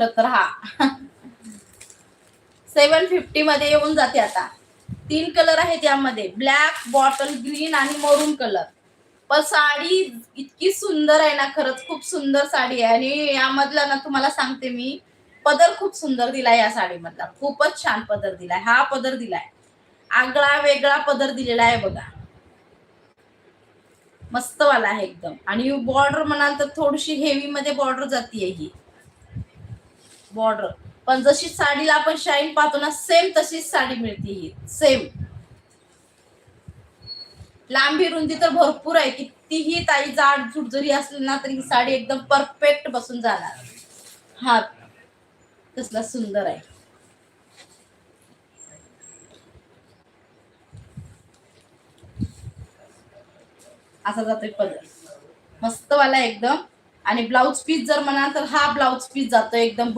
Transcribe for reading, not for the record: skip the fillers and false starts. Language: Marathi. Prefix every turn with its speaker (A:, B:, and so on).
A: तर हा 750 मध्ये येऊन जाते आता. 3 कलर आहेत यामध्ये, ब्लॅक, बॉटल ग्रीन आणि मरून कलर. पण साडी इतकी सुंदर आहे ना, खरंच खूप सुंदर साडी आहे. आणि यामधला ना तुम्हाला सांगते मी, पदर खूप सुंदर दिलाय या साडीमधला, खूपच छान पदर दिलाय. हा पदर दिलाय, आगळा वेगळा पदर दिलेला आहे बघा, मस्त वाला आहे एकदम. आणि बॉर्डर म्हणाल तर थोडीशी हेवी मध्ये बॉर्डर जातीये ही बॉर्डर, पण जशी साडीला आपण शाईन पाहतो ना, सेम तशीच साडी मिळते ही, सेम. लांबी रुंदी तर भरपूर आहे, कितीही ताई जाड जुड जरी असली ना तरी ही साडी एकदम परफेक्ट बसून जाणार. हा कसला सुंदर आहे, असा जातोय पदर, मस्त वाला एकदम. आणि ब्लाउज पीस जर म्हणाल तर हा ब्लाउज पीस जातो एकदम